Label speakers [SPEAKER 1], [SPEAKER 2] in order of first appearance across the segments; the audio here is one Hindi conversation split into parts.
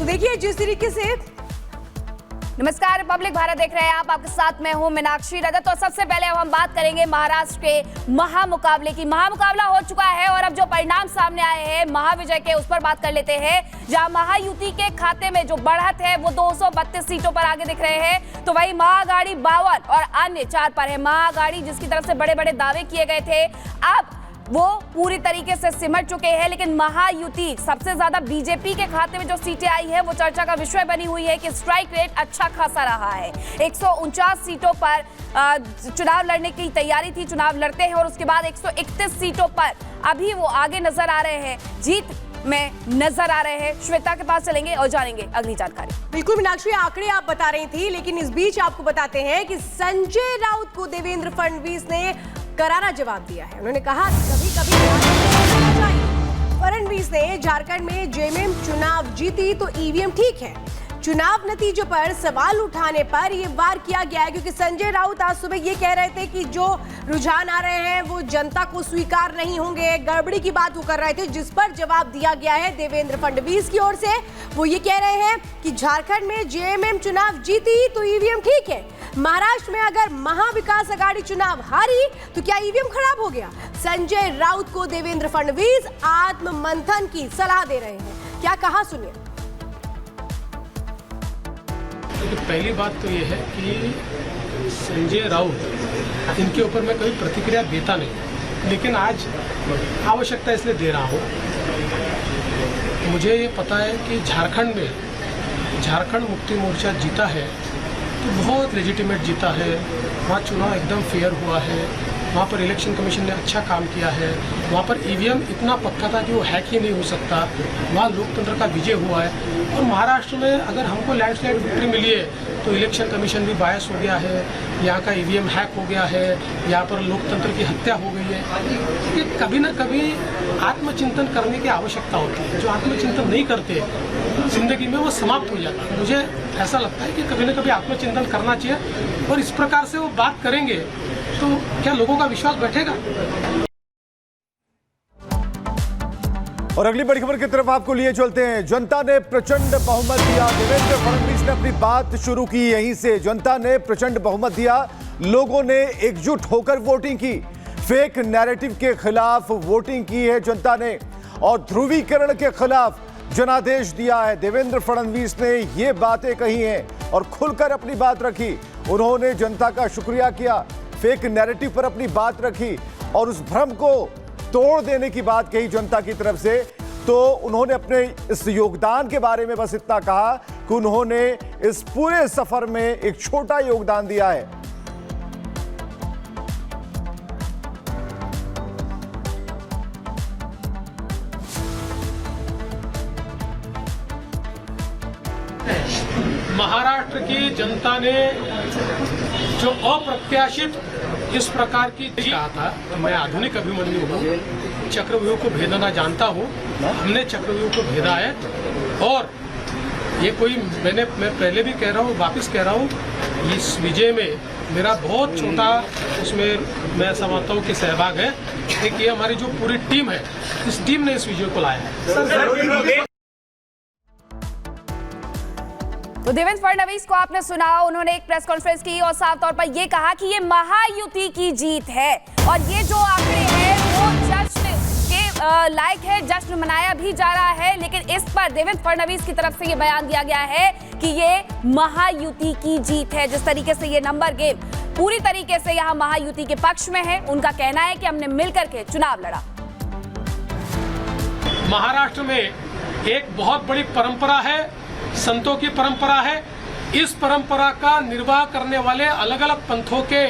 [SPEAKER 1] देखिए जिस तरीके से
[SPEAKER 2] नमस्कार, रिपब्लिक भारत देख रहे हैं आप। आपके साथ मैं हूं मीनाक्षी रजत। तो सबसे पहले अब हम बात करेंगे महाराष्ट्र के महामुकाबले की। महामुकाबला हो चुका है और अब जो परिणाम सामने आए हैं महाविजय के, उस पर बात कर लेते हैं। जहां महायुति के खाते में जो बढ़त है वो 232 सीटों पर आगे दिख रहे हैं, तो वही महाअघाड़ी 52 और अन्य 4 पर है। महाअघाड़ी जिसकी तरफ से बड़े बड़े दावे किए गए थे, अब वो पूरी तरीके से सिमट चुके हैं। लेकिन महायुति सबसे ज्यादा बीजेपी के खाते में जो सीटें आई है वो चर्चा का विषय बनी हुई है कि स्ट्राइक रेट अच्छा खासा रहा है। 149 सीटों पर चुनाव लड़ने की तैयारी थी, चुनाव लड़ते हैं और उसके बाद 131 सीटों पर अभी वो आगे नजर आ रहे हैं, जीत में नजर आ रहे हैं। श्वेता के पास चलेंगे और जानेंगे अगली जानकारी।
[SPEAKER 1] बिल्कुल मीनाक्षी, आंकड़े आप बता रही थी, लेकिन इस बीच आपको बताते हैं कि संजय राउत को देवेंद्र फडणवीस ने करारा जवाब दिया है। उन्होंने कहा कभी कभी फडणवीस ने झारखंड में जेएमएम चुनाव जीती तो ईवीएम ठीक है, चुनाव नतीजों पर सवाल उठाने पर यह वार किया गया है। क्योंकि संजय राउत आज सुबह ये कह रहे थे कि जो रुझान आ रहे हैं वो जनता को स्वीकार नहीं होंगे, गड़बड़ी की बात वो कर रहे थे, जिस पर जवाब दिया गया है देवेंद्र फडणवीस की ओर से। वो ये कह रहे हैं कि झारखंड में जेएमएम चुनाव जीती तो ईवीएम ठीक है, महाराष्ट्र में अगर महाविकास आघाड़ी चुनाव हारी तो क्या ईवीएम खराब हो गया। संजय राउत को देवेंद्र फडणवीस आत्म मंथन की सलाह दे रहे हैं। क्या कहा, सुनिए।
[SPEAKER 3] पहली बात तो ये है कि संजय राउत, इनके ऊपर मैं कभी प्रतिक्रिया देता नहीं, लेकिन आज आवश्यकता इसलिए दे रहा हूँ। मुझे ये पता है कि झारखंड में झारखंड मुक्ति मोर्चा जीता है तो बहुत लेजिटिमेट जीता है। वहाँ चुनाव एकदम फेयर हुआ है, वहाँ पर इलेक्शन कमीशन ने अच्छा काम किया है, वहाँ पर ईवीएम इतना पक्का था कि वो हैक ही नहीं हो सकता, वहाँ लोकतंत्र का विजय हुआ है। और महाराष्ट्र में अगर हमको लैंडस्लाइड विक्ट्री मिली है तो इलेक्शन कमीशन भी बायस हो गया है, यहाँ का ईवीएम हैक हो गया है, यहाँ पर लोकतंत्र की हत्या हो गई है। कि कभी ना कभी आत्मचिंतन करने की आवश्यकता होती है। जो आत्मचिंतन नहीं करते जिंदगी में वो समाप्त हो जाता है। मुझे ऐसा लगता है कि कभी ना कभी आत्मचिंतन करना चाहिए और इस प्रकार से वो बात करेंगे तो क्या लोगों का विश्वास बैठेगा।
[SPEAKER 4] और अगली बड़ी खबर की तरफ आपको लिए चलते हैं। जनता ने प्रचंड बहुमत दिया, देवेंद्र फडणवीस ने अपनी बात शुरू की यहीं से। जनता ने प्रचंड बहुमत दिया, लोगों ने एकजुट होकर वोटिंग की, फेक नैरेटिव के खिलाफ वोटिंग की है जनता ने और ध्रुवीकरण के खिलाफ जनादेश दिया है। देवेंद्र फडणवीस ने ये बातें कही हैं और खुलकर अपनी बात रखी। उन्होंने जनता का शुक्रिया किया, फेक नैरेटिव पर अपनी बात रखी और उस भ्रम को तोड़ देने की बात कही जनता की तरफ से। तो उन्होंने अपने इस योगदान के बारे में बस इतना कहा कि उन्होंने इस पूरे सफर में एक छोटा योगदान दिया है।
[SPEAKER 3] महाराष्ट्र की जनता ने जो अप्रत्याशित इस प्रकार की कहा था, मैं आधुनिक अभिमन्यु हूँ, चक्रव्यूह को भेदना जानता हूँ, हमने चक्रव्यूह को भेदा है। और ये कोई मैं पहले भी कह रहा हूँ, वापस कह रहा हूँ, इस विजय में मेरा बहुत छोटा उसमें मैं समझता हूँ कि सहभाग है। एक ये हमारी जो पूरी टीम है, इस टीम ने इस विजय को लाया है।
[SPEAKER 2] तो देवेंद्र फडणवीस को आपने सुना, उन्होंने एक प्रेस कॉन्फ्रेंस की और साफ तौर पर यह कहा कि ये महायुति की जीत है और ये जो आंकड़े हैं वो जश्न के लायक है, जश्न मनाया भी जा रहा है। लेकिन इस पर देवेंद्र फडणवीस की तरफ से ये बयान दिया गया है कि ये महायुति की जीत है। जिस तरीके से ये नंबर गेम पूरी तरीके से यहाँ महायुति के पक्ष में है, उनका कहना है कि हमने मिलकर के चुनाव लड़ा।
[SPEAKER 3] महाराष्ट्र में एक बहुत बड़ी परंपरा है, संतों की परंपरा है। इस परंपरा का निर्वाह करने वाले अलग अलग पंथों के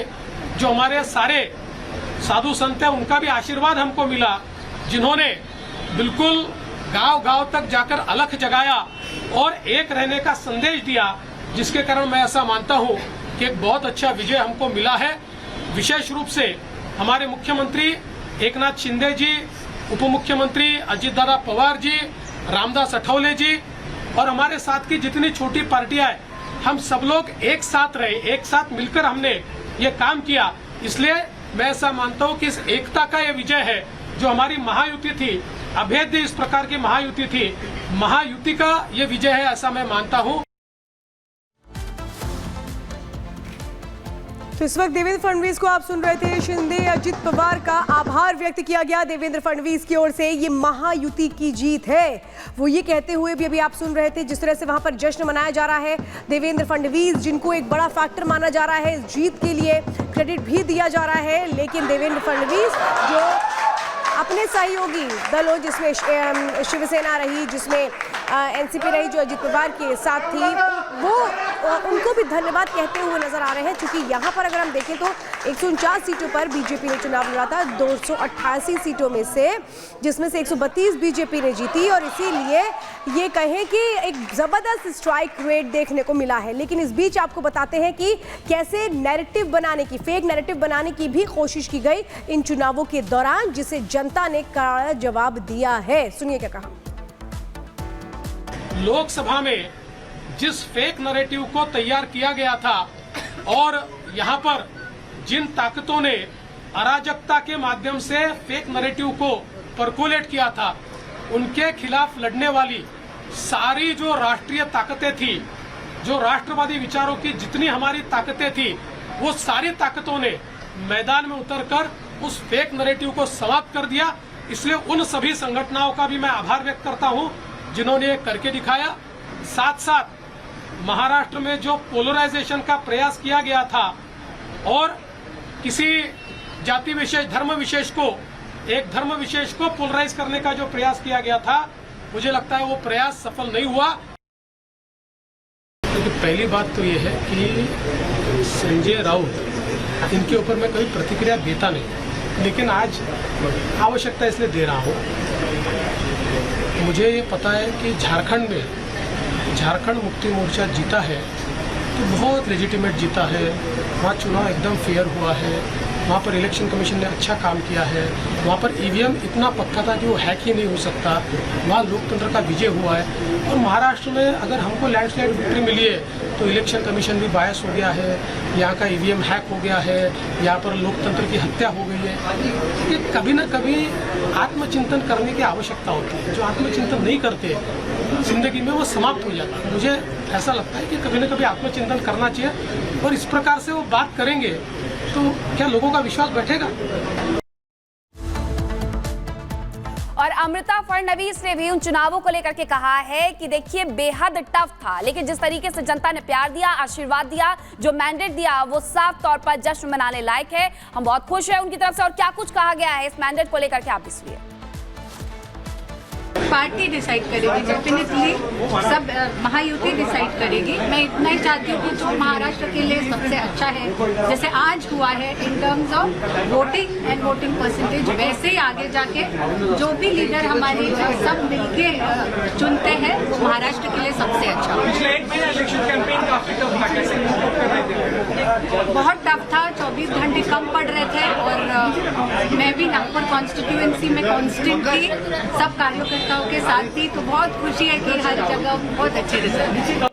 [SPEAKER 3] जो हमारे सारे साधु संत हैं, उनका भी आशीर्वाद हमको मिला, जिन्होंने बिल्कुल गांव-गांव तक जाकर अलख जगाया और एक रहने का संदेश दिया, जिसके कारण मैं ऐसा मानता हूं कि एक बहुत अच्छा विजय हमको मिला है। विशेष रूप से हमारे मुख्यमंत्री एकनाथ शिंदे जी, उप मुख्यमंत्री अजित दादा पवार जी, रामदास अठवले जी और हमारे साथ की जितनी छोटी पार्टियां हैं, हम सब लोग एक साथ रहे, एक साथ मिलकर हमने ये काम किया। इसलिए मैं ऐसा मानता हूं कि इस एकता का ये विजय है जो हमारी महायुति थी अभेद्य इस प्रकार की महायुति थी, महायुति का ये विजय है ऐसा मैं मानता हूं।
[SPEAKER 1] तो इस वक्त देवेंद्र फडणवीस को आप सुन रहे थे। शिंदे अजित पवार का आभार व्यक्त किया गया देवेंद्र फडणवीस की ओर से। ये महायुति की जीत है, वो ये कहते हुए भी अभी आप सुन रहे थे जिस तरह से वहां पर जश्न मनाया जा रहा है। देवेंद्र फडणवीस जिनको एक बड़ा फैक्टर माना जा रहा है इस जीत के लिए, क्रेडिट भी दिया जा रहा है, लेकिन देवेंद्र फडणवीस जो अपने सहयोगी दल हो, जिसमें शिवसेना रही, जिसमें एनसीपी रही, जो अजित पवार के साथ थी, वो उनको भी धन्यवाद कहते हुए नजर आ रहे हैं। क्योंकि यहाँ पर अगर हम देखें तो 149 सीटों पर बीजेपी ने चुनाव लड़ा था, 288 सीटों में से, जिसमें से 132 बीजेपी ने जीती, और इसीलिए ये कहें कि एक जबरदस्त स्ट्राइक रेट देखने को मिला है। लेकिन इस बीच आपको बताते हैं कि कैसे नैरेटिव बनाने की, फेक नैरेटिव बनाने की भी कोशिश की गई इन चुनावों के दौरान, जिसे जनता ने करारा जवाब दिया है। सुनिए क्या कहा।
[SPEAKER 3] लोकसभा में जिस फेक नैरेटिव को तैयार किया गया था और यहाँ पर जिन ताकतों ने अराजकता के माध्यम से फेक नैरेटिव को परकोलेट किया था, उनके खिलाफ लड़ने वाली सारी जो राष्ट्रीय ताकतें थी, जो राष्ट्रवादी विचारों की जितनी हमारी ताकतें थी, वो सारी ताकतों ने मैदान में उतरकर उस फेक नैरेटिव को समाप्त कर दिया। इसलिए उन सभी संगठनों का भी मैं आभार व्यक्त करता हूं जिन्होंने ये करके दिखाया। साथ साथ महाराष्ट्र में जो पोलराइजेशन का प्रयास किया गया था और किसी जाति विशेष, धर्म विशेष को, एक धर्म विशेष को पोलराइज करने का जो प्रयास किया गया था, मुझे लगता है वो प्रयास सफल नहीं हुआ। तो पहली बात तो ये है कि संजय राउत, इनके ऊपर मैं कभी प्रतिक्रिया देता नहीं, लेकिन आज आवश्यकता इसलिए दे रहा हूँ। मुझे ये पता है कि झारखंड में झारखंड मुक्ति मोर्चा जीता है तो बहुत लेजिटिमेट जीता है, वहाँ चुनाव एकदम फेयर हुआ है, वहाँ पर इलेक्शन कमीशन ने अच्छा काम किया है, वहाँ पर ईवीएम इतना पक्का था कि वो हैक ही नहीं हो सकता, वहाँ लोकतंत्र का विजय हुआ है। और महाराष्ट्र में अगर हमको लैंडस्लाइड विक्ट्री मिली है तो इलेक्शन कमीशन भी बायस हो गया है, यहाँ का ईवीएम हैक हो गया है, यहाँ पर लोकतंत्र की हत्या हो गई है। ये कभी ना कभी आत्मचिंतन करने की आवश्यकता होती है। जो आत्मचिंतन नहीं करते जिंदगी में वो समाप्त हो जाता है। मुझे ऐसा लगता है कि कभी ना कभी आत्मचिंतन करना चाहिए, और इस प्रकार से वो बात करेंगे तो क्या लोगों का विश्वास बैठेगा।
[SPEAKER 2] और अमृता फडणवीस ने भी उन चुनावों को लेकर के कहा है कि देखिए बेहद टफ था, लेकिन जिस तरीके से जनता ने प्यार दिया, आशीर्वाद दिया, जो मैंडेट दिया, वो साफ तौर पर जश्न मनाने लायक है। हम बहुत खुश हैं उनकी तरफ से। और क्या कुछ कहा गया है इस मैंडेट को लेकर के, आप भी सुनिए।
[SPEAKER 5] पार्टी डिसाइड करेगी, डेफिनेटली सब महायुति डिसाइड करेगी। मैं इतना ही चाहती हूँ कि जो महाराष्ट्र के लिए सबसे अच्छा है, जैसे आज हुआ है in terms of voting and voting percentage, वैसे ही आगे जाके जो भी लीडर हमारे सब मिलके चुनते हैं वो महाराष्ट्र के लिए सबसे अच्छा हो।
[SPEAKER 6] पिछले एक महीना इलेक्शन कैंपेन काफी टफ था, कैसे
[SPEAKER 5] बहुत टफ था, 24 घंटे कम पड़ रहे थे, और मैं भी नागपुर कॉन्स्टिट्यूएंसी में कांस्टेंट थी, सब कार्यकर्ताओं के साथ थी, तो बहुत खुशी है कि हर जगह बहुत अच्छे रिजल्ट।